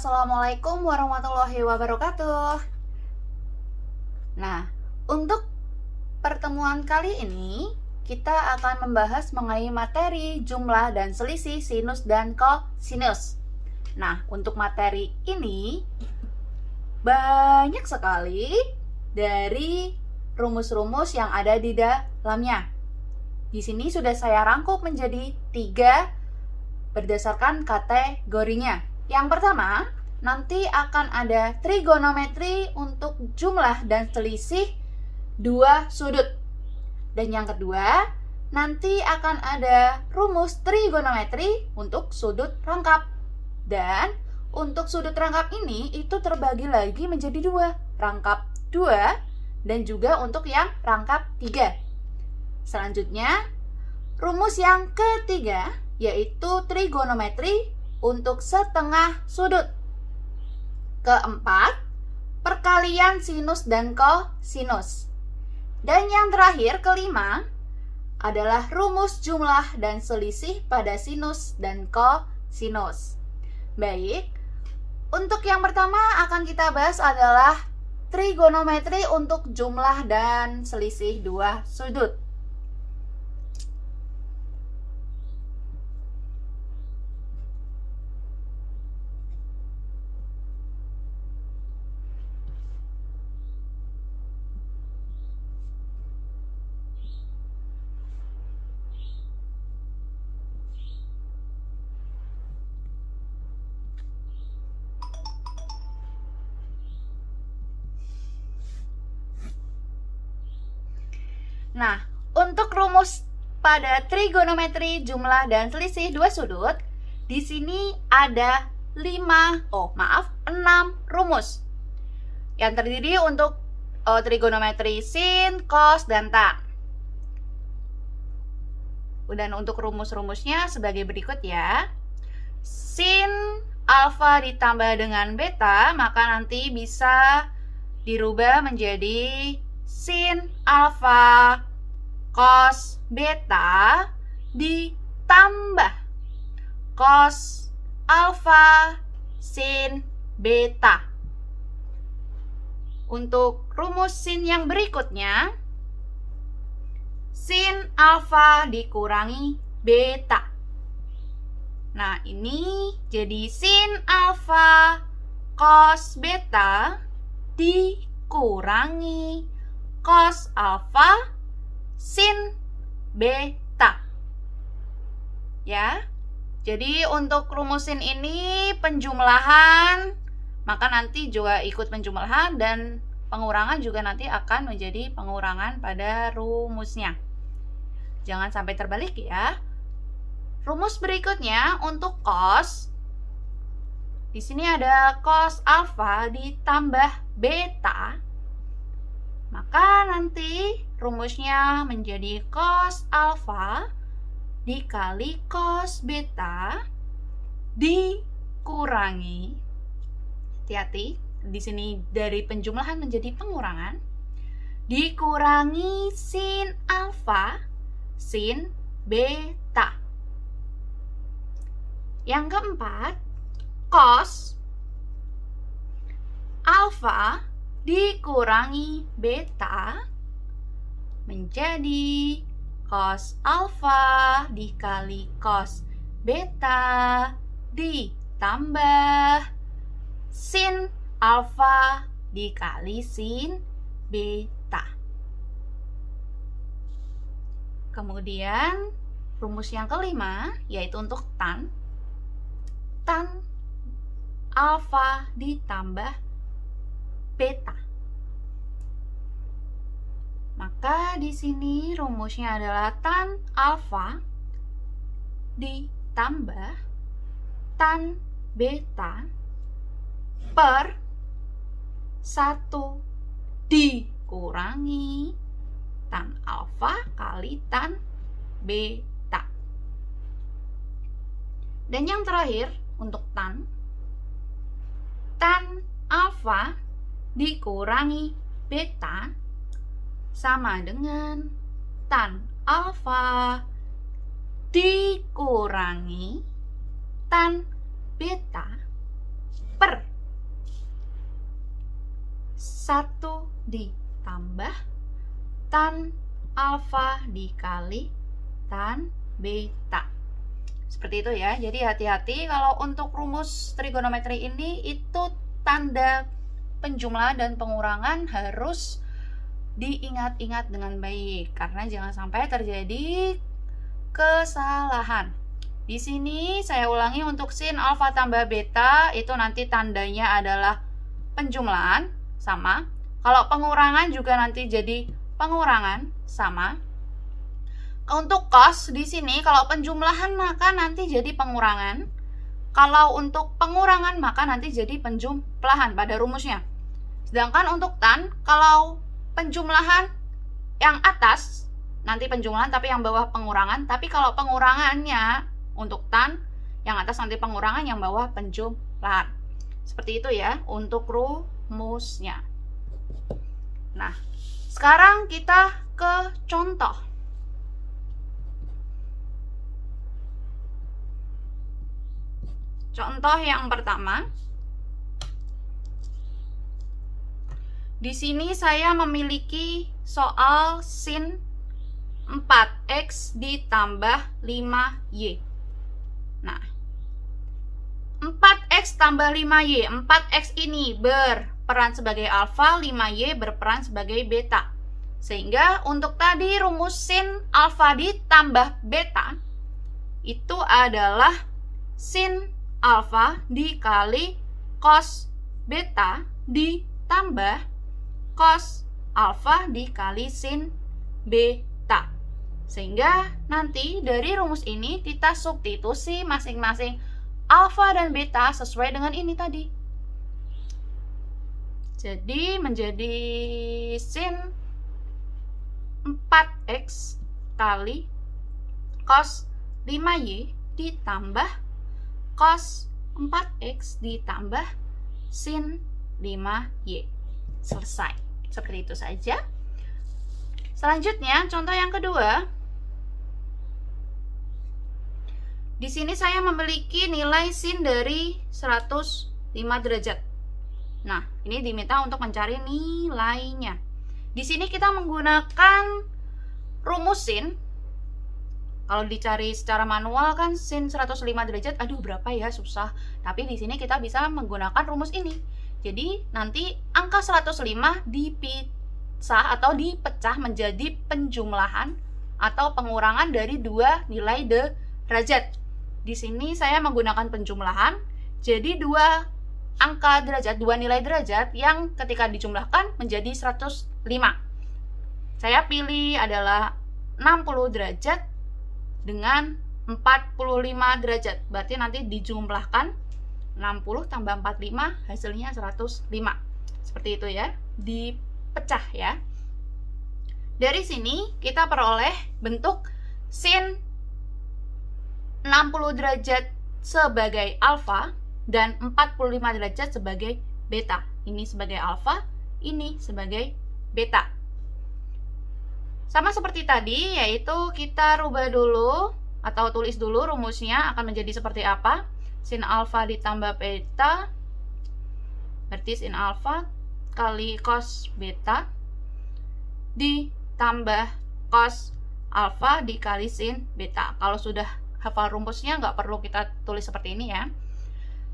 Assalamualaikum warahmatullahi wabarakatuh. Nah, untuk pertemuan kali ini kita akan membahas mengenai materi jumlah dan selisih sinus dan kosinus. Nah, untuk materi ini banyak sekali dari rumus-rumus yang ada di dalamnya. Di sini sudah saya rangkum menjadi 3 berdasarkan kategorinya. Yang pertama, nanti akan ada trigonometri untuk jumlah dan selisih 2 sudut. Dan yang kedua, nanti akan ada rumus trigonometri untuk sudut rangkap. Dan untuk sudut rangkap ini itu terbagi lagi menjadi 2, rangkap 2 dan juga untuk yang rangkap 3. Selanjutnya, rumus yang ketiga yaitu trigonometri untuk setengah sudut. Keempat, perkalian sinus dan kosinus. Dan yang terakhir, kelima, adalah rumus jumlah dan selisih pada sinus dan kosinus. Baik, untuk yang pertama akan kita bahas adalah trigonometri untuk jumlah dan selisih 2 sudut. Nah, untuk rumus pada trigonometri jumlah dan selisih 2 sudut, di sini ada 6 rumus yang terdiri untuk trigonometri sin, cos, dan tan. Dan untuk rumus-rumusnya sebagai berikut ya. Sin alfa ditambah dengan beta, maka nanti bisa dirubah menjadi sin alfa cos beta ditambah cos alfa sin beta. Untuk rumus sin yang berikutnya, sin alfa dikurangi beta. Nah, ini jadi sin alfa cos beta dikurangi cos alfa sin beta. Ya. Jadi untuk rumusin ini penjumlahan, maka nanti juga ikut penjumlahan dan pengurangan juga nanti akan menjadi pengurangan pada rumusnya. Jangan sampai terbalik ya. Rumus berikutnya untuk cos. Di sini ada cos alfa ditambah beta. Maka nanti rumusnya menjadi cos alfa dikali cos beta dikurangi, hati-hati, di sini dari penjumlahan menjadi pengurangan, dikurangi sin alfa sin beta. Yang keempat, cos alfa dikurangi beta menjadi cos alfa dikali cos beta ditambah sin alfa dikali sin beta. Kemudian rumus yang kelima yaitu untuk tan alfa ditambah beta. Maka di sini rumusnya adalah tan alfa ditambah tan beta per 1 dikurangi tan alfa kali tan beta. Dan yang terakhir untuk tan alfa dikurangi beta sama dengan tan alfa dikurangi tan beta per 1 ditambah tan alfa dikali tan beta. Seperti itu ya. Jadi hati-hati kalau untuk rumus trigonometri ini itu tanda penjumlahan dan pengurangan harus diingat-ingat dengan baik karena jangan sampai terjadi kesalahan. Di sini saya ulangi, untuk sin alfa tambah beta itu nanti tandanya adalah penjumlahan sama. Kalau pengurangan juga nanti jadi pengurangan sama. Untuk cos di sini kalau penjumlahan maka nanti jadi pengurangan. Kalau untuk pengurangan maka nanti jadi penjumlahan pada rumusnya. Sedangkan untuk tan, kalau penjumlahan yang atas nanti penjumlahan tapi yang bawah pengurangan. Tapi kalau pengurangannya untuk tan, yang atas nanti pengurangan, yang bawah penjumlahan. Seperti itu ya untuk rumusnya. Nah, sekarang kita ke contoh. Contoh yang pertama. Di sini saya memiliki soal sin 4x ditambah 5y. Nah, 4x tambah 5y. 4x ini berperan sebagai alfa, 5y berperan sebagai beta. Sehingga untuk tadi rumus sin alfa ditambah beta itu adalah sin alfa dikali cos beta ditambah cos alfa dikali sin beta. Sehingga nanti dari rumus ini kita substitusi masing-masing alfa dan beta sesuai dengan ini tadi. Jadi menjadi sin 4x kali cos 5y ditambah cos 4x ditambah sin 5y. Selesai. Seperti itu saja. Selanjutnya, contoh yang kedua. Di sini saya memiliki nilai sin dari 105 derajat. Nah, ini diminta untuk mencari nilainya. Di sini kita menggunakan rumus sin. Kalau dicari secara manual kan sin 105 derajat, aduh berapa ya, susah. Tapi di sini kita bisa menggunakan rumus ini. Jadi nanti angka 105 dipisah atau dipecah menjadi penjumlahan atau pengurangan dari dua nilai derajat. Di sini saya menggunakan penjumlahan, jadi dua angka derajat, dua nilai derajat yang ketika dijumlahkan menjadi 105. Saya pilih adalah 60 derajat dengan 45 derajat. Berarti nanti dijumlahkan 60 tambah 45 hasilnya 105. Seperti itu ya, dipecah ya. Dari sini kita peroleh bentuk sin 60 derajat sebagai alfa dan 45 derajat sebagai beta. Ini sebagai alfa, ini sebagai beta. Sama seperti tadi, yaitu kita rubah dulu atau tulis dulu rumusnya akan menjadi seperti apa. Sin alfa ditambah beta, berarti sin alfa kali cos beta ditambah cos alfa dikali sin beta. Kalau sudah hafal rumusnya nggak perlu kita tulis seperti ini ya.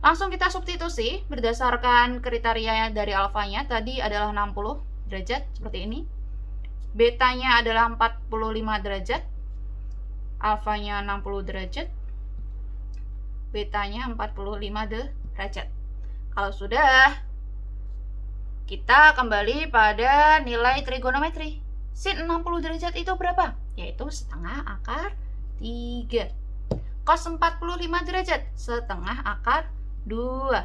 Langsung kita substitusi berdasarkan kriteria dari alfanya. Tadi adalah 60 derajat seperti ini. Betanya adalah 45 derajat, alfanya 60 derajat, betanya 45 derajat. Kalau sudah, kita kembali pada nilai trigonometri. Sin 60 derajat itu berapa? Yaitu setengah akar 3. Cos 45 derajat, setengah akar 2.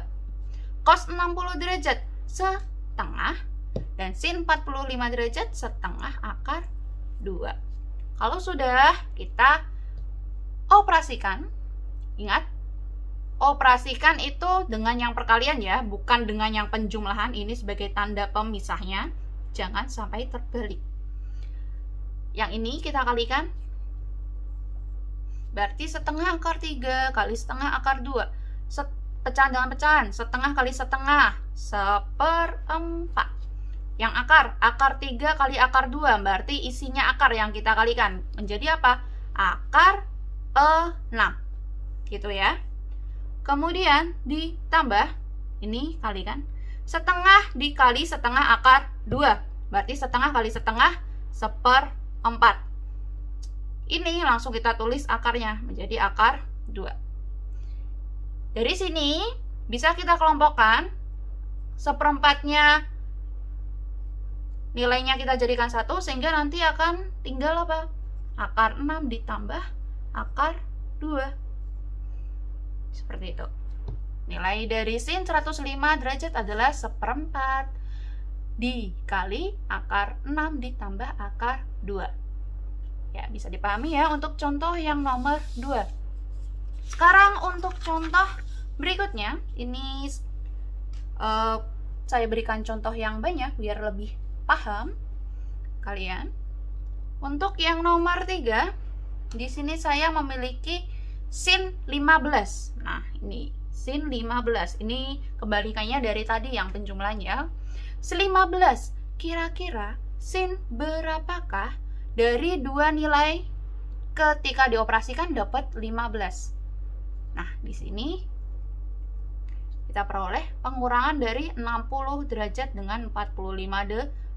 Cos 60 derajat, setengah. Dan sin 45 derajat setengah akar 2. Kalau sudah, kita operasikan. Ingat, operasikan itu dengan yang perkalian ya, bukan dengan yang penjumlahan. Ini sebagai tanda pemisahnya. Jangan sampai terbalik. Yang ini kita kalikan. Berarti setengah akar 3 kali setengah akar 2. pecahan dengan pecahan, setengah kali setengah, 1/4. Yang akar 3 kali akar 2, berarti isinya akar yang kita kalikan. Menjadi apa? Akar 6. Gitu ya. Kemudian ditambah, ini kalikan, setengah dikali setengah akar 2. Berarti setengah kali setengah, 1/4. Ini langsung kita tulis akarnya, menjadi akar 2. Dari sini bisa kita kelompokkan, 1/4-nya nilainya kita jadikan 1, sehingga nanti akan tinggal apa? Akar 6 ditambah akar 2. Seperti itu. Nilai dari sin 105 derajat adalah 1/4 dikali akar 6 ditambah akar 2. Ya, bisa dipahami ya untuk contoh yang nomor 2. Sekarang untuk contoh berikutnya, ini saya berikan contoh yang banyak biar lebih paham kalian. Untuk yang nomor 3, di sini saya memiliki sin 15. Nah, ini sin 15. Ini kebalikannya dari tadi yang penjumlahnya. Sin 15. Kira-kira sin berapakah dari dua nilai ketika dioperasikan dapat 15? Nah, di sini kita peroleh pengurangan dari 60 derajat dengan 45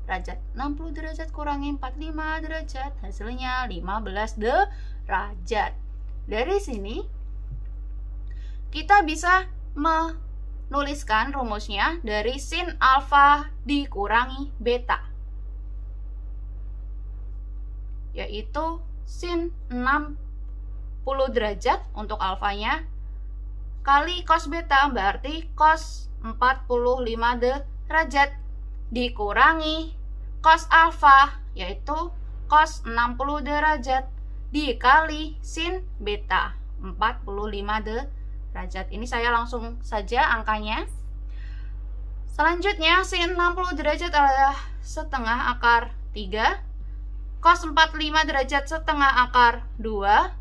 derajat. 60 derajat kurangi 45 derajat, hasilnya 15 derajat. Dari sini kita bisa menuliskan rumusnya dari sin alfa dikurangi beta, yaitu sin 60 derajat untuk alfanya kali cos beta, berarti cos 45 derajat dikurangi cos alfa, yaitu cos 60 derajat dikali sin beta 45 derajat. Ini saya langsung saja angkanya. Selanjutnya sin 60 derajat adalah setengah akar 3, cos 45 derajat setengah akar 2,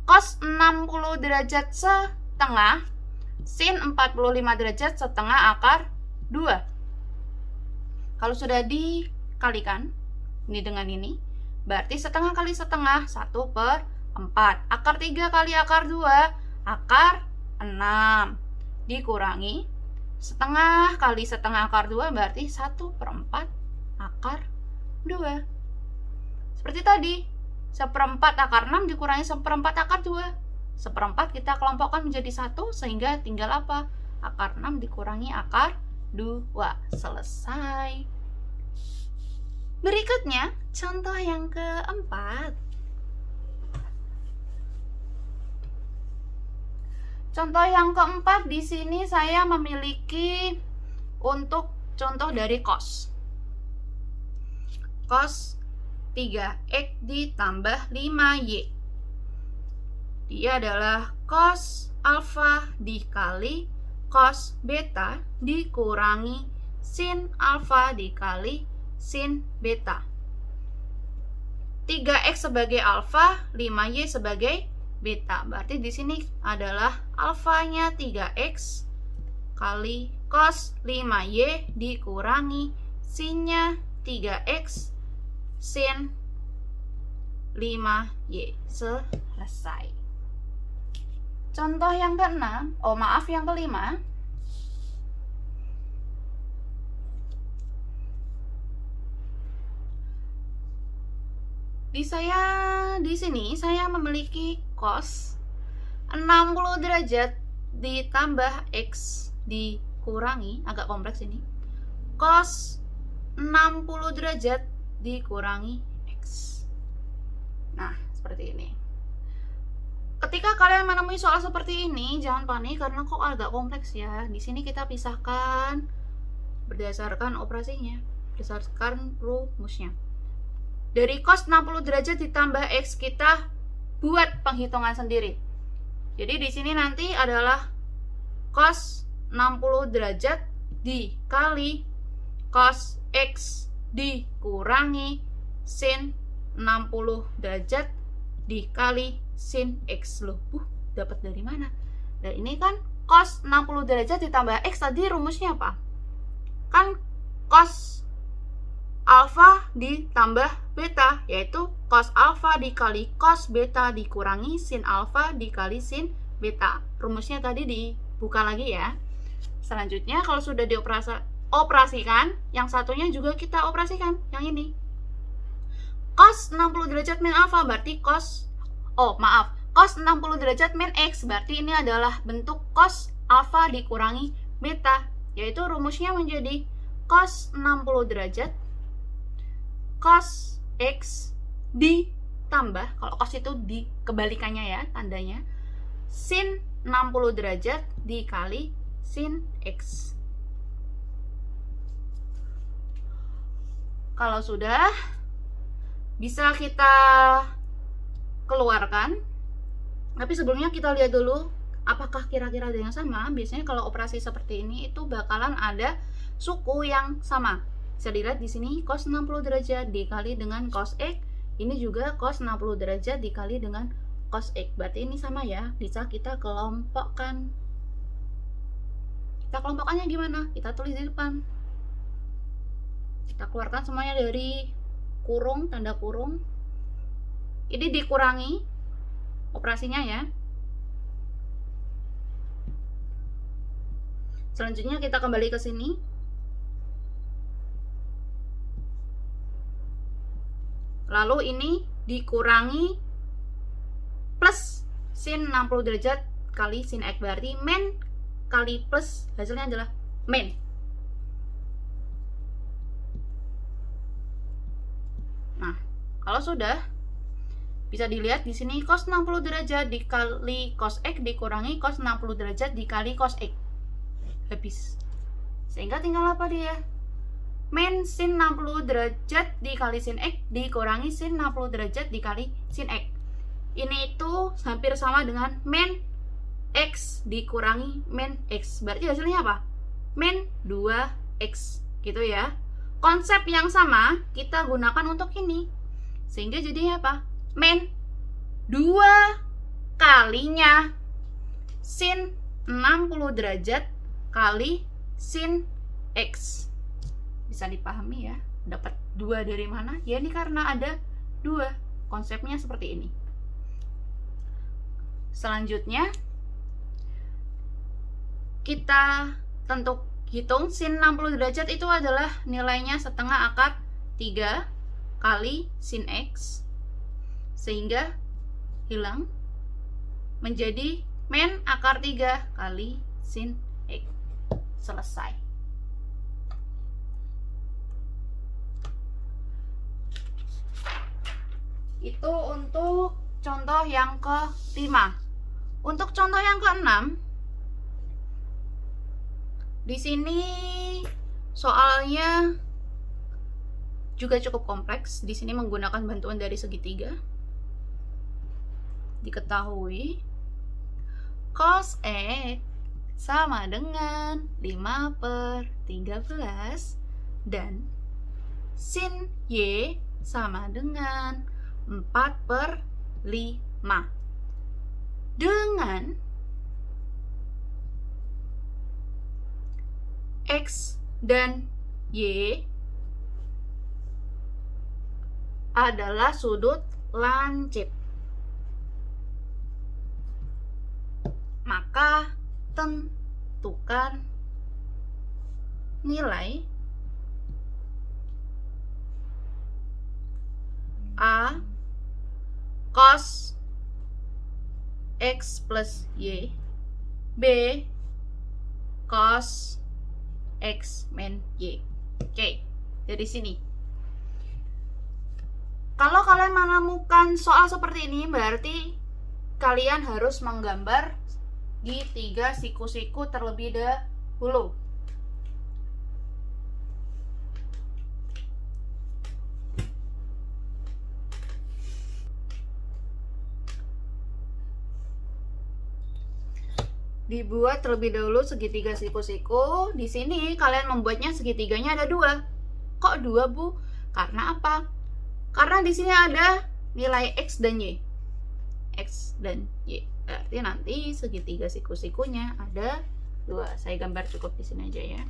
cos 60 derajat setengah sin 45 derajat setengah akar 2. Kalau sudah dikalikan ini dengan ini, berarti setengah kali setengah 1/4. Akar 3 kali akar 2, akar 6 dikurangi setengah kali setengah akar 2, berarti 1/4 akar 2. Seperti tadi, 1/4 akar 6 dikurangi 1/4 akar 2. 1/4 kita kelompokkan menjadi 1, sehingga tinggal apa? Akar 6 dikurangi akar 2. Selesai. Berikutnya, contoh yang keempat. Contoh yang keempat, di sini saya memiliki untuk contoh dari cos. Cos 3x ditambah 5y. Dia adalah cos alfa dikali cos beta dikurangi sin alfa dikali sin beta. 3x sebagai alfa, 5y sebagai beta. Berarti di sini adalah alfanya 3x kali cos 5y dikurangi sinnya 3x sin 5y. Selesai. Contoh yang keenam, yang kelima. Di sini saya memiliki cos 60 derajat ditambah x dikurangi, agak kompleks ini, cos 60 derajat dikurangi x. Nah, seperti ini. Ketika kalian menemui soal seperti ini, jangan panik karena kok agak kompleks ya. Di sini kita pisahkan berdasarkan operasinya, berdasarkan rumusnya. Dari cos 60 derajat ditambah x, kita buat penghitungan sendiri. Jadi di sini nanti adalah cos 60 derajat dikali cos x dikurangi sin 60 derajat dikali sin x. Loh, dapat dari mana? Dan ini kan cos 60 derajat ditambah X tadi rumusnya apa? Kan cos alfa ditambah beta, yaitu cos alfa dikali cos beta dikurangi sin alfa dikali sin beta. Rumusnya tadi dibuka lagi ya. Selanjutnya kalau sudah dioperasikan, yang satunya juga kita operasikan, yang ini. Cos 60 derajat min alfa berarti cos 60 derajat min X berarti ini adalah bentuk cos alfa dikurangi beta, yaitu rumusnya menjadi cos 60 derajat cos X ditambah, kalau cos itu di kebalikannya ya tandanya, sin 60 derajat dikali sin X. Kalau sudah, bisa kita keluarkan. Tapi sebelumnya kita lihat dulu apakah kira-kira ada yang sama. Biasanya kalau operasi seperti ini itu bakalan ada suku yang sama. Bisa dilihat di sini cos 60 derajat dikali dengan cos X. Ini juga cos 60 derajat dikali dengan cos X. Berarti ini sama ya. Bisa kita kelompokkan. Kita kelompokkannya gimana? Kita tulis di depan. Kita keluarkan semuanya dari kurung, tanda kurung. Ini dikurangi operasinya ya. Selanjutnya kita kembali ke sini. Lalu ini dikurangi plus sin 60 derajat kali sin X, berarti min kali plus hasilnya adalah min. Nah, kalau sudah, bisa dilihat di sini cos 60 derajat dikali cos X dikurangi cos 60 derajat dikali cos X. Habis. Sehingga tinggal apa dia? Min sin 60 derajat dikali sin X dikurangi sin 60 derajat dikali sin X. Ini itu hampir sama dengan min X dikurangi min X. Berarti hasilnya apa? Min 2X. Gitu ya. Konsep yang sama kita gunakan untuk ini. Sehingga jadinya apa? Min 2 kalinya sin 60 derajat kali sin X. Bisa dipahami ya, dapat 2 dari mana? Ya ini karena ada 2. Konsepnya seperti ini. Selanjutnya kita hitung sin 60 derajat itu adalah nilainya setengah akar 3 kali sin X, sehingga hilang menjadi min akar 3 kali sin X. Selesai. Itu untuk contoh yang ke-5. Untuk contoh yang ke-6, di sini soalnya juga cukup kompleks. Di sini menggunakan bantuan dari segitiga. Diketahui cos X sama dengan 5/13 dan sin Y sama dengan 4/5 dengan X dan Y adalah sudut lancip. Maka tentukan nilai A cos X plus Y, B cos X min Y. Oke, dari sini. Kalau kalian menemukan soal seperti ini, berarti kalian harus menggambar di 3 siku-siku terlebih dahulu. Dibuat terlebih dahulu segitiga siku-siku. Di sini kalian membuatnya segitiganya ada 2. Kok 2, Bu? Karena apa? Karena di sini ada nilai X dan Y. X dan Y. Berarti nanti segitiga siku-sikunya ada 2. Saya gambar cukup di sini aja ya.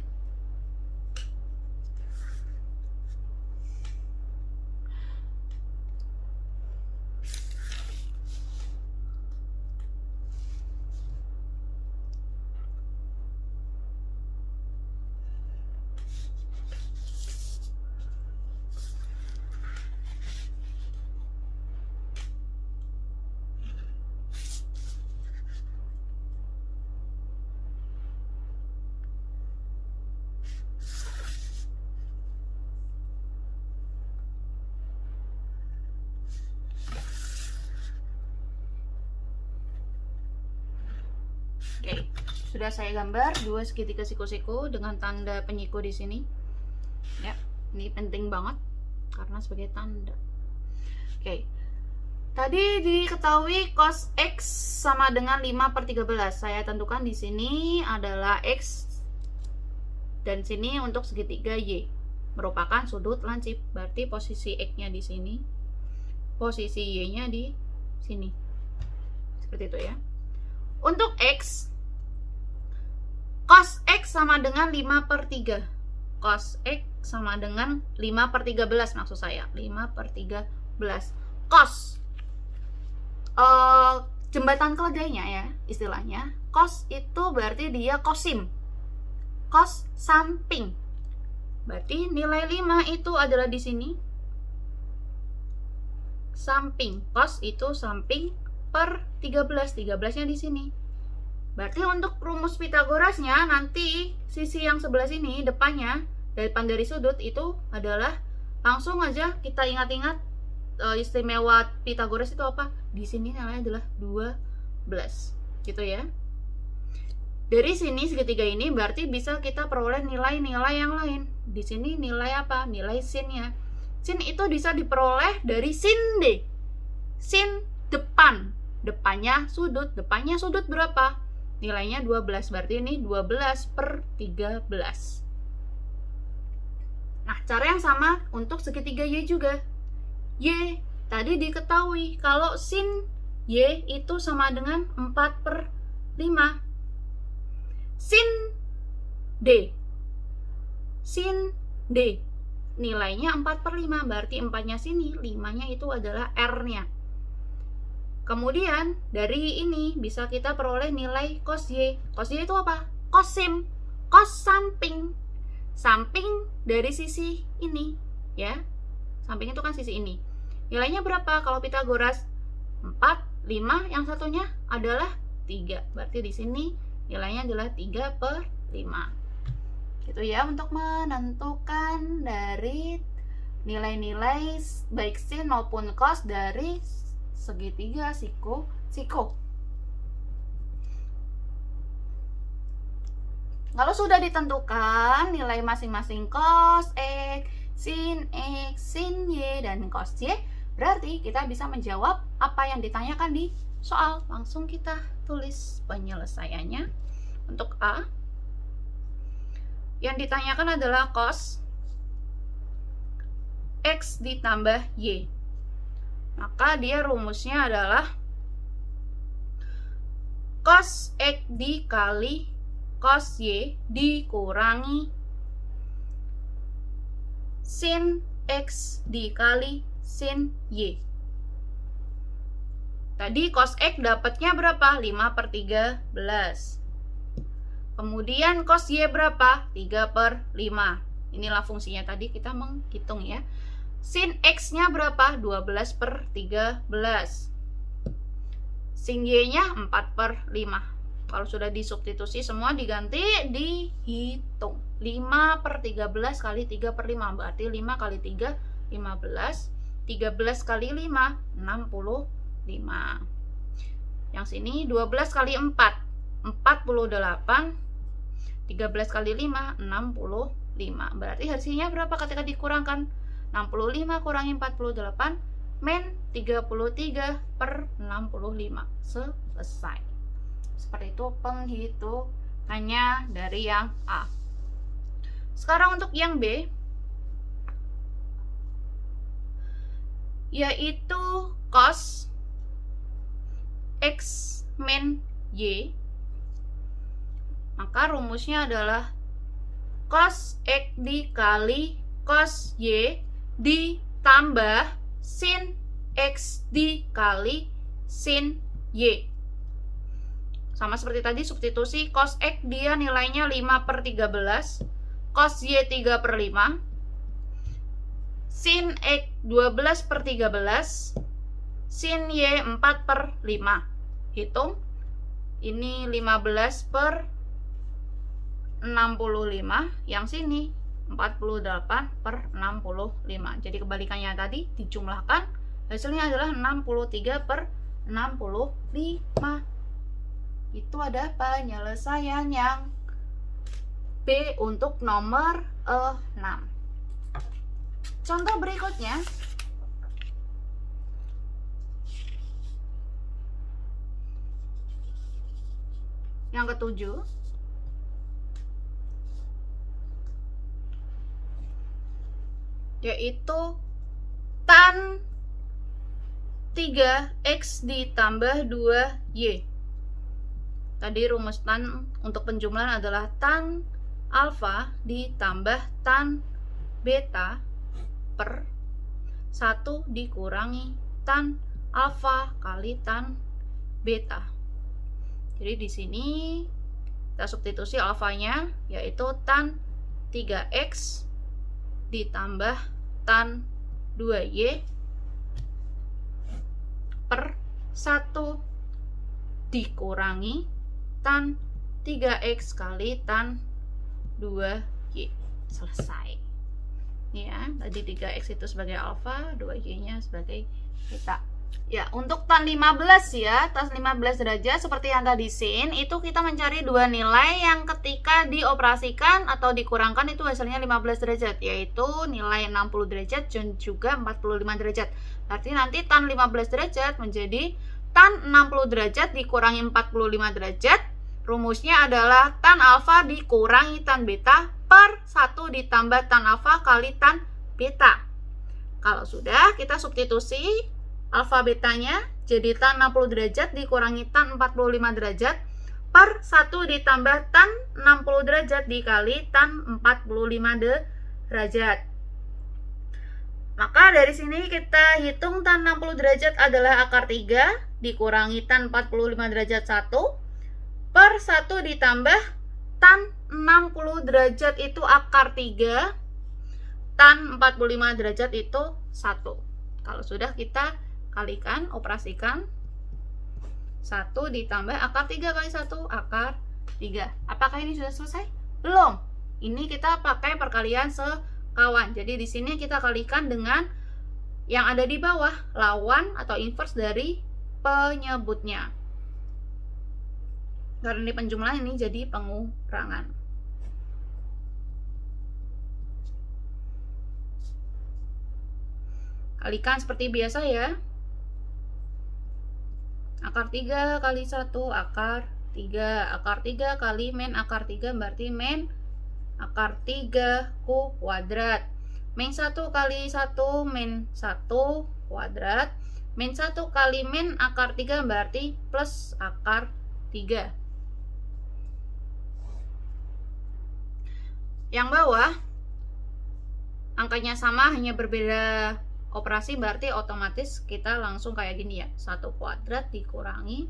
Oke, sudah saya gambar 2 segitiga siku-siku dengan tanda penyiku di sini. Ya, ini penting banget karena sebagai tanda. Oke. Tadi diketahui cos X sama dengan 5/13. Saya tentukan di sini adalah X dan sini untuk segitiga Y. Merupakan sudut lancip. Berarti posisi X-nya di sini, posisi Y-nya di sini. Seperti itu ya. Untuk X, cos X sama dengan 5/3. Cos X sama dengan 5/13 maksud saya. 5/13. Cos jembatan keledainya ya istilahnya. Cos itu berarti dia kosim. Cos samping. Berarti nilai 5 itu adalah di sini. Samping. Cos itu samping per 13. 13-nya di sini. Berarti untuk rumus Pitagorasnya nanti sisi yang sebelah sini depannya dari sudut itu adalah langsung aja kita ingat-ingat istimewa Pitagoras itu apa? Di sini nilainya adalah 12. Gitu ya. Dari sini segitiga ini berarti bisa kita peroleh nilai-nilai yang lain. Di sini nilai apa? Nilai sinnya. Sin itu bisa diperoleh dari sin D. Sin depan. Depannya sudut berapa? Nilainya 12, berarti ini 12/13. Nah, cara yang sama untuk segitiga Y juga. Y, tadi diketahui kalau sin Y itu sama dengan 4/5. Sin D. Sin D. Nilainya 4/5, berarti 4-nya sini, 5-nya itu adalah R-nya. Kemudian dari ini bisa kita peroleh nilai cos Y. Cos Y itu apa? Kosim. Cos samping. Samping dari sisi ini, ya. Samping itu kan sisi ini. Nilainya berapa kalau Pitagoras? 4, 5, yang satunya adalah 3. Berarti di sini nilainya adalah 3/5. Gitu ya untuk menentukan dari nilai-nilai baik sin maupun cos dari segitiga siku. Kalau sudah ditentukan nilai masing-masing cos X, sin X, sin Y, dan cos Y, berarti kita bisa menjawab apa yang ditanyakan di soal. Langsung kita tulis penyelesaiannya. Untuk A, yang ditanyakan adalah cos X ditambah Y. Maka dia rumusnya adalah cos X dikali cos Y dikurangi sin X dikali sin Y. Tadi cos X dapatnya berapa? 5/13. Kemudian cos Y berapa? 3/5. Inilah fungsinya tadi kita menghitung ya. Sin X-nya berapa? 12/13. Sin Y-nya 4/5. Kalau sudah disubstitusi semua diganti, dihitung. 5/13 kali 3/5. Berarti 5 kali 3, 15. 13 kali 5, 65. Yang sini 12 kali 4, 48. 13 kali 5, 65. Berarti hasilnya berapa ketika dikurangkan? 65 kurangi 48 men 33/65. Selesai. Seperti itu penghitungannya dari yang A. Sekarang untuk yang B, yaitu cos X min Y, maka rumusnya adalah cos X dikali cos Y ditambah sin X dikali sin Y. Sama seperti tadi, substitusi. Cos X dia nilainya 5/13, cos Y 3/5, sin X 12/13, sin Y 4/5. Hitung, ini 15/65, yang sini 48/65. Jadi kebalikannya tadi, dijumlahkan, hasilnya adalah 63/65. Itu ada penyelesaian yang B untuk nomor 6. Contoh berikutnya, yang ketujuh, yaitu tan 3x ditambah 2y. Tadi rumus tan untuk penjumlahan adalah tan alfa ditambah tan beta per 1 dikurangi tan alfa kali tan beta. Jadi di sini kita substitusi alfanya, yaitu tan 3x ditambah tan 2y per 1 dikurangi tan 3x kali tan 2y. Selesai. Ya, tadi 3x itu sebagai alfa, 2y-nya sebagai beta. Ya, untuk tan 15 ya, tan 15 derajat seperti yang tadi sin, itu kita mencari dua nilai yang ketika dioperasikan atau dikurangkan itu hasilnya 15 derajat, yaitu nilai 60 derajat dan juga 45 derajat. Berarti nanti tan 15 derajat menjadi tan 60 derajat dikurangi 45 derajat. Rumusnya adalah tan alfa dikurangi tan beta per 1 ditambah tan alfa kali tan beta. Kalau sudah, kita substitusi alfa betanya jadi tan 60 derajat dikurangi tan 45 derajat per 1 ditambah tan 60 derajat dikali tan 45 derajat. Maka dari sini kita hitung tan 60 derajat adalah akar 3 dikurangi tan 45 derajat 1 per 1 ditambah tan 60 derajat itu akar 3, tan 45 derajat itu 1. Kalau sudah, kita kalikan, operasikan. 1 ditambah akar 3 kali 1, akar 3. Apakah ini sudah selesai? Belum. Ini kita pakai perkalian sekawan. Jadi di sini kita kalikan dengan yang ada di bawah, lawan atau inverse dari penyebutnya. Karena di penjumlahan ini jadi pengurangan. Kalikan seperti biasa ya. Akar 3 kali 1 akar 3. Akar 3 kali min akar 3 berarti min akar 3 kuadrat. Min 1 kali 1 min 1 kuadrat. Min 1 kali min akar 3 berarti plus akar 3. Yang bawah angkanya sama, hanya berbeda operasi, berarti otomatis kita langsung kayak gini ya. 1 kuadrat dikurangi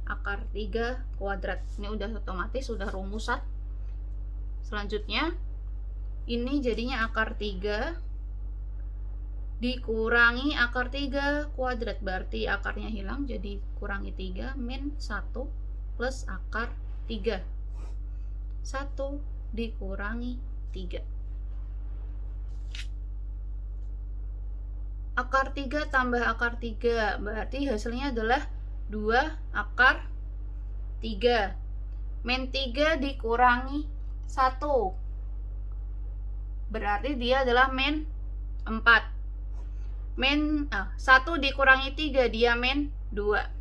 akar 3 kuadrat. Ini udah otomatis, sudah rumusan. Selanjutnya ini jadinya akar 3 dikurangi akar 3 kuadrat, berarti akarnya hilang, jadi kurangi 3 min 1 plus akar 3. 1 dikurangi 3. Akar 3 tambah akar 3 berarti hasilnya adalah 2 akar 3. Min 3 dikurangi 1 berarti dia adalah min 4. 1 dikurangi 3 dia min 2.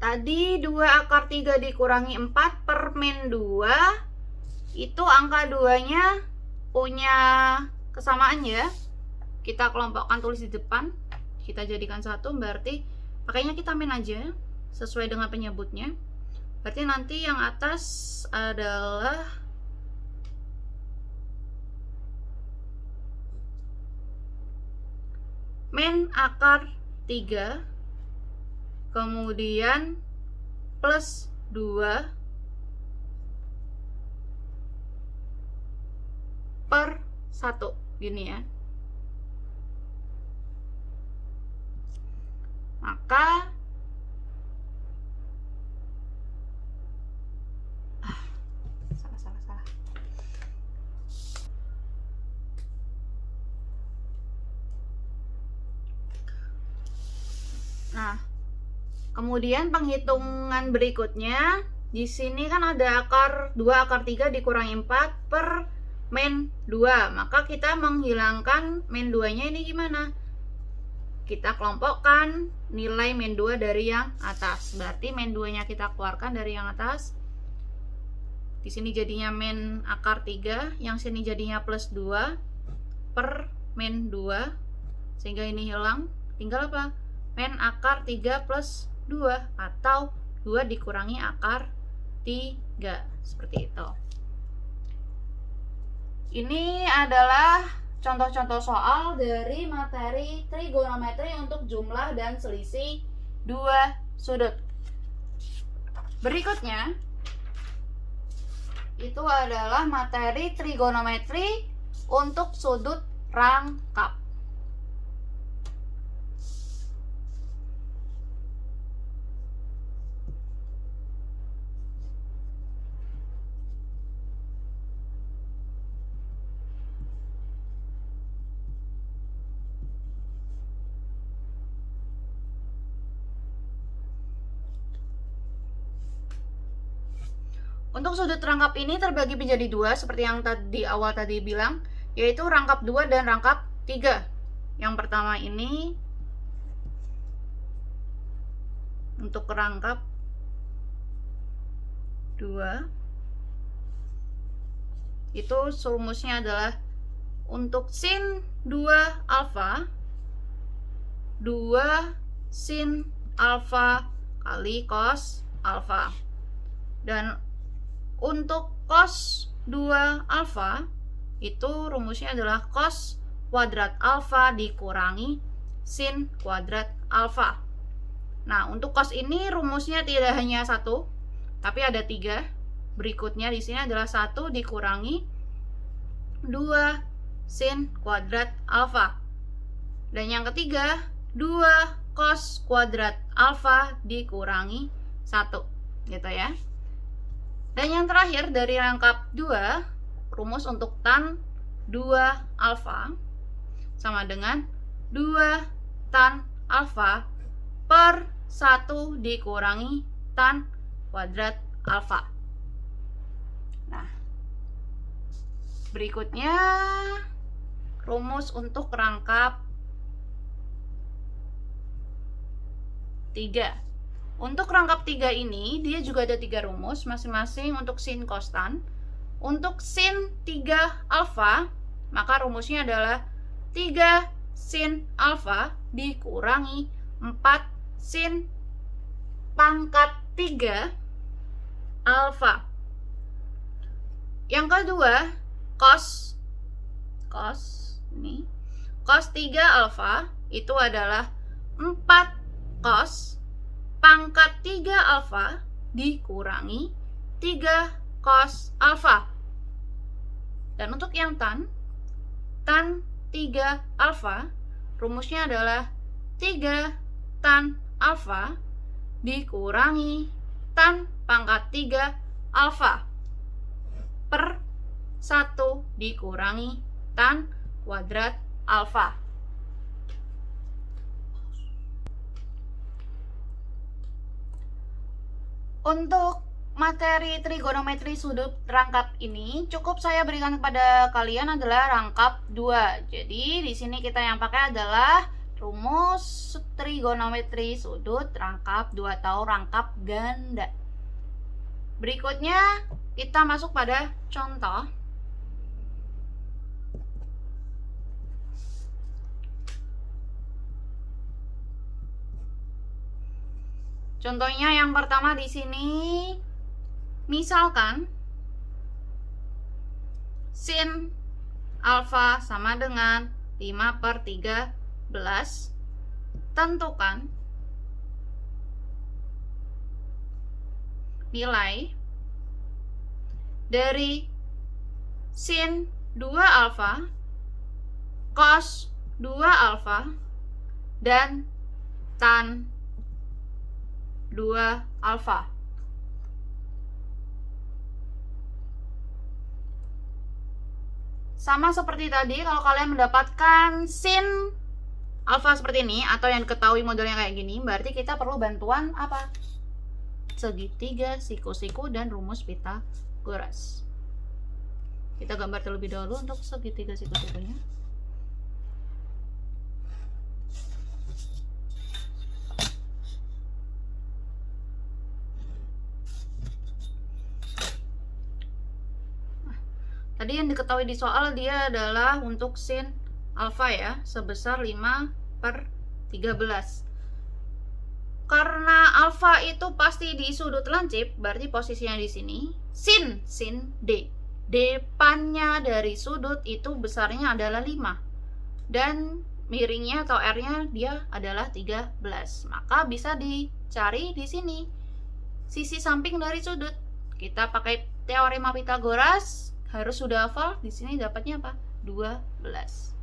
Tadi 2 akar 3 dikurangi 4 per min 2 itu angka 2-nya punya kesamaan ya. Kita kelompokkan, tulis di depan, kita jadikan 1, berarti pakainya kita min aja sesuai dengan penyebutnya. Berarti nanti yang atas adalah min akar 3 kemudian plus 2 per 1 gini ya. Maka salah. Nah, kemudian penghitungan berikutnya, di sini kan ada akar 2 akar 3 dikurangi 4 per min 2. Maka kita menghilangkan min 2-nya ini gimana? Kita kelompokkan nilai min 2 dari yang atas. Berarti min 2-nya kita keluarkan dari yang atas. Di sini jadinya min akar 3, yang sini jadinya plus 2 per min 2. Sehingga ini hilang. Tinggal apa? Min akar 3 plus 2 atau 2 dikurangi akar 3. Seperti itu. Ini adalah contoh-contoh soal dari materi trigonometri untuk jumlah dan selisih dua sudut. Berikutnya itu adalah materi trigonometri untuk sudut rangkap. Untuk sudut rangkap ini terbagi menjadi 2 seperti yang di awal tadi bilang, yaitu rangkap 2 dan rangkap 3. Yang pertama ini untuk rangkap 2 itu rumusnya adalah untuk sin 2 alfa 2 sin alfa kali cos alfa. Dan untuk cos 2 alfa itu rumusnya adalah cos kuadrat alfa dikurangi sin kuadrat alfa. Nah, untuk cos ini rumusnya tidak hanya 1, tapi ada 3. Berikutnya di sini adalah 1 dikurangi 2 sin kuadrat alfa. Dan yang ketiga, 2 cos kuadrat alfa dikurangi 1. Gitu ya. Dan yang terakhir dari rangkap 2, rumus untuk tan 2 alfa sama dengan 2 tan alfa per 1 dikurangi tan kuadrat alfa. Nah, berikutnya rumus untuk rangkap 3. Untuk rangkap 3 ini, dia juga ada 3 rumus, masing-masing untuk sin kostan. Untuk sin 3 alfa, maka rumusnya adalah 3 sin alfa dikurangi 4 sin pangkat 3 alfa. Yang kedua, cos 3 alfa itu adalah 4 cos pangkat 3 alfa dikurangi 3 cos alfa. Dan untuk yang tan 3 alfa, rumusnya adalah 3 tan alfa dikurangi tan pangkat 3 alfa per 1 dikurangi tan kuadrat alfa. Untuk materi trigonometri sudut rangkap ini cukup saya berikan kepada kalian adalah rangkap 2. Jadi di sini kita yang pakai adalah rumus trigonometri sudut rangkap 2 atau rangkap ganda. Berikutnya kita masuk pada contoh. Contohnya yang pertama di sini, misalkan sin alfa sama dengan 5/13, tentukan nilai dari sin 2 alfa, cos 2 alfa, dan tan 2 alfa. Sama seperti tadi, kalau kalian mendapatkan sin alfa seperti ini atau yang diketahui modelnya kayak gini, berarti kita perlu bantuan apa? Segitiga, siku-siku, dan rumus Pythagoras. Kita gambar terlebih dahulu untuk segitiga siku-sikunya. Tadi yang diketahui di soal dia adalah untuk sin alfa ya, sebesar 5/13. Karena alfa itu pasti di sudut lancip, berarti posisinya di sini sin D. Depannya dari sudut itu besarnya adalah 5. Dan miringnya atau R-nya dia adalah 13. Maka bisa dicari di sini sisi samping dari sudut. Kita pakai teorema Pythagoras, harus sudah hafal. Di sini dapatnya apa? 12.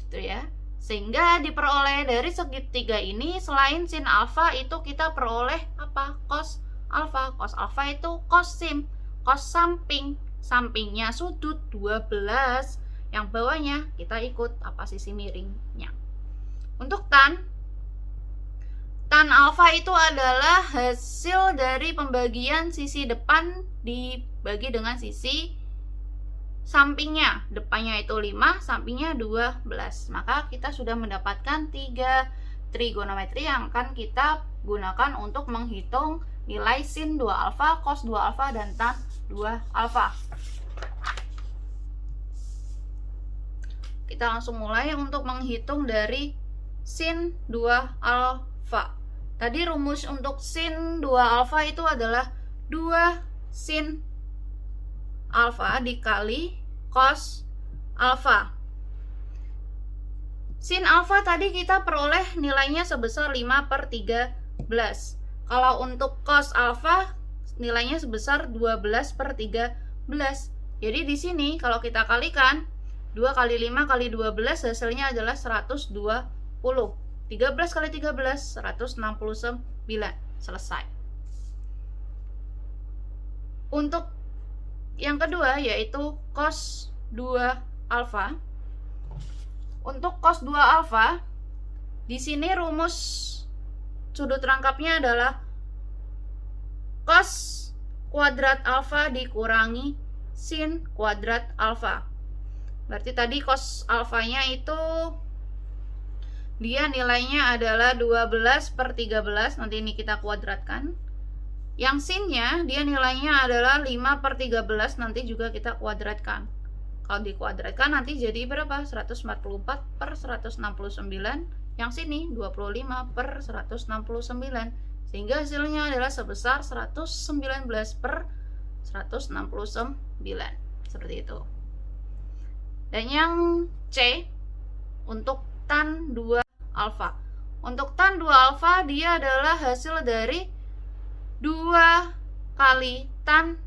Itu ya. Sehingga diperoleh dari segitiga ini, selain sin alfa itu kita peroleh apa? Cos alfa. Cos alfa itu cos sim, cos samping. Sampingnya sudut 12, yang bawahnya kita ikut apa sisi miringnya. Untuk tan alfa itu adalah hasil dari pembagian sisi depan dibagi dengan sisi sampingnya. Depannya itu 5, sampingnya 12. Maka kita sudah mendapatkan 3 trigonometri yang akan kita gunakan untuk menghitung nilai sin 2 alfa, cos 2 alfa, dan tan 2 alfa. Kita langsung mulai untuk menghitung dari sin 2 alfa. Tadi rumus untuk sin 2 alfa itu adalah 2 sin alfa dikali cos alfa. Sin alfa tadi kita peroleh nilainya sebesar 5/13. Kalau untuk cos alfa nilainya sebesar 12/13. Jadi di sini kalau kita kalikan 2 kali 5 kali 12 hasilnya adalah 120. 13 kali 13 169. Selesai. Untuk yang kedua yaitu cos 2 alfa. Untuk cos 2 alfa, di sini rumus sudut rangkapnya adalah cos kuadrat alfa dikurangi sin kuadrat alfa. Berarti tadi cos alfanya itu dia nilainya adalah 12/13. Nanti ini kita kuadratkan. Yang sinnya dia nilainya adalah 5/13, nanti juga kita kuadratkan. Kalau dikuadratkan nanti jadi berapa? 144/169. Yang sini 25/169. Sehingga hasilnya adalah sebesar 119/169. Seperti itu. Dan yang C untuk tan 2 alfa. Untuk tan 2 alfa dia adalah hasil dari 2 kali tan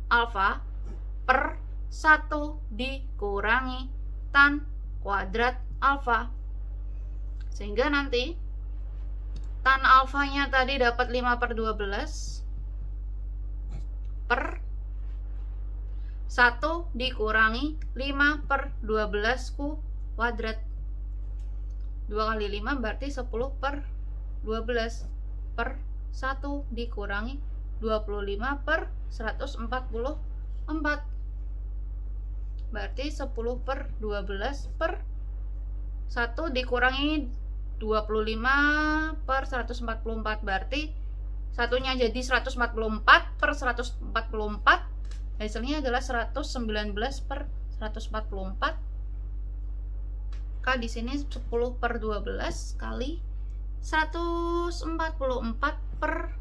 alfa per 1 dikurangi tan kuadrat alfa. Sehingga nanti tan alfanya tadi dapat 5/12 per 1 dikurangi 5/12 kuadrat. 2 kali 5 berarti 10/12 per 1 dikurangi 25/144. Berarti 10/12 per 1 dikurangi 25/144. Berarti satunya jadi 144/144 Hasilnya adalah 119 per 144. K di sini 10 per 12 kali 144 per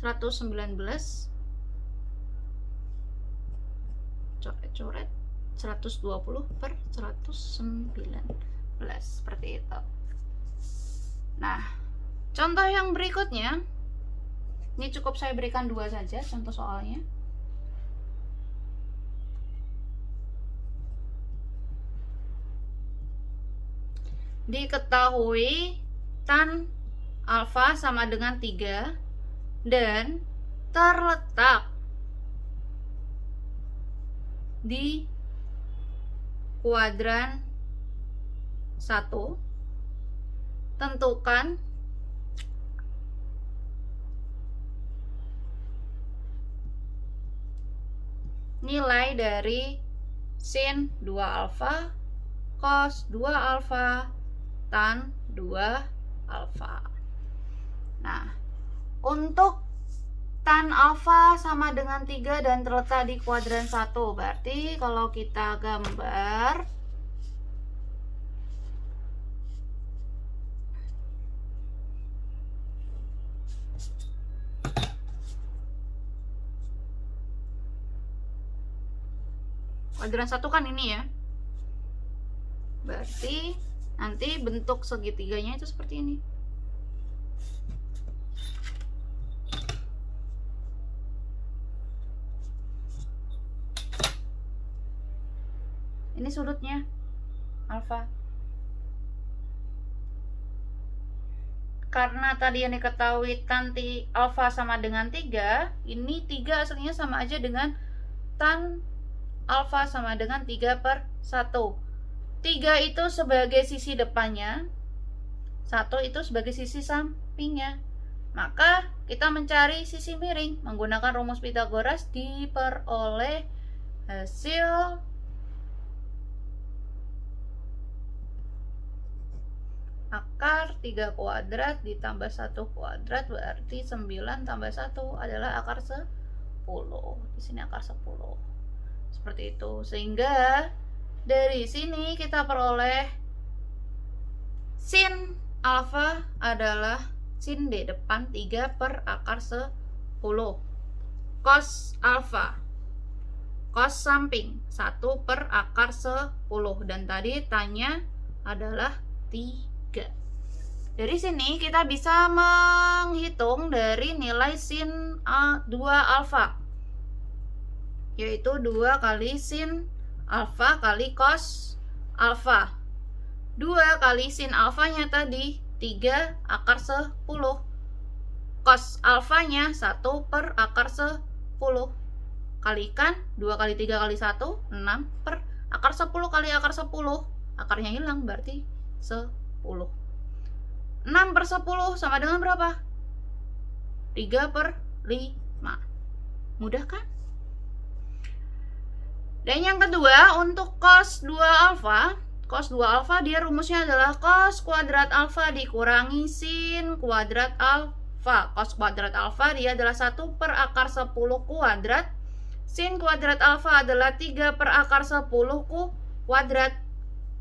119. Coret-coret 120 per 119, seperti itu. Nah, contoh yang berikutnya, ini cukup saya berikan 2 saja contoh soalnya. Diketahui tan alfa sama dengan 3 dan terletak di kuadran 1. Tentukan nilai dari sin 2 alfa, cos 2 alfa, tan 2 alfa. Nah, untuk tan alfa sama dengan 3 dan terletak di kuadran 1. Berarti kalau kita gambar, kuadran 1 kan ini ya. Berarti nanti bentuk segitiganya itu seperti ini. Ini sudutnya alfa. Karena tadi yang diketahui tan alfa sama dengan 3, ini 3 aslinya sama aja dengan tan alfa sama dengan 3 per 1. 3 itu sebagai sisi depannya, 1 itu sebagai sisi sampingnya. Maka kita mencari sisi miring menggunakan rumus Pythagoras, diperoleh hasil akar 3 kuadrat ditambah 1 kuadrat, berarti 9 tambah 1 adalah akar 10. Di sini akar 10. Seperti itu. Sehingga dari sini kita peroleh sin alfa adalah sin di depan 3 per akar 10. Cos alfa, cos samping 1 per akar 10. Dan tadi tanya adalah 3. Dari sini kita bisa menghitung dari nilai sin 2 alfa, yaitu 2 kali sin alfa kali cos alfa. 2 kali sin alfanya tadi 3 akar 10. Cos alfanya 1 per akar 10. Kalikan 2 kali 3 kali 1, 6 per akar 10 kali akar 10. Akarnya hilang, berarti 10. 6 per 10 sama dengan berapa? 3 per 5. Mudah kan? Dan yang kedua, untuk cos 2 alfa. Cos 2 alfa dia rumusnya adalah cos kuadrat alfa dikurangi sin kuadrat alfa. Cos kuadrat alfa dia adalah 1 per akar 10 kuadrat. Sin kuadrat alfa adalah 3 per akar 10 kuadrat.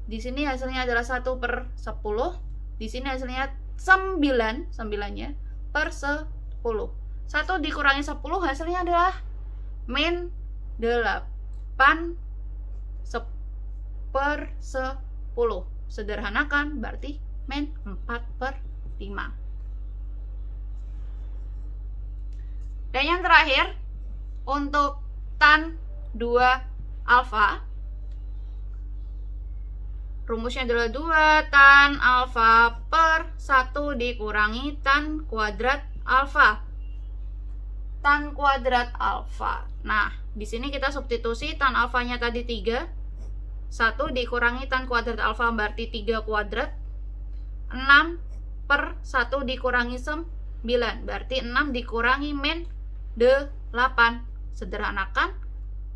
Di sini hasilnya adalah 1 per 10. Di sini hasilnya 9, 9-nya per 10. 1 dikurangi 10 hasilnya adalah min 8 per 10. Sederhanakan berarti min 4 per 5. Dan yang terakhir, untuk tan 2 alfa, rumusnya adalah 2 tan alfa per 1 dikurangi tan kuadrat alfa. Tan kuadrat alfa. Nah, di sini kita substitusi tan alfanya tadi 3. 1 dikurangi tan kuadrat alfa berarti 3 kuadrat. 6 per 1 dikurangi 9 berarti 6 dikurangi min 8. Sederhanakan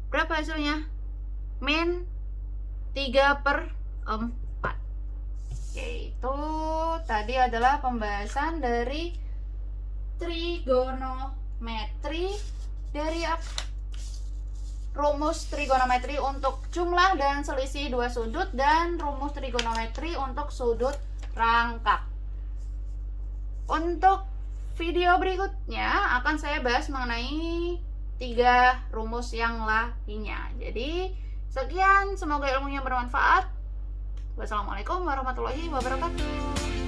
berapa hasilnya? Min 3 per 4. Yaitu tadi adalah pembahasan dari trigonometri dari rumus trigonometri untuk jumlah dan selisih dua sudut dan rumus trigonometri untuk sudut rangkap. Untuk video berikutnya akan saya bahas mengenai 3 rumus yang lainnya. Jadi sekian, semoga ilmunya bermanfaat. Wassalamualaikum warahmatullahi wabarakatuh.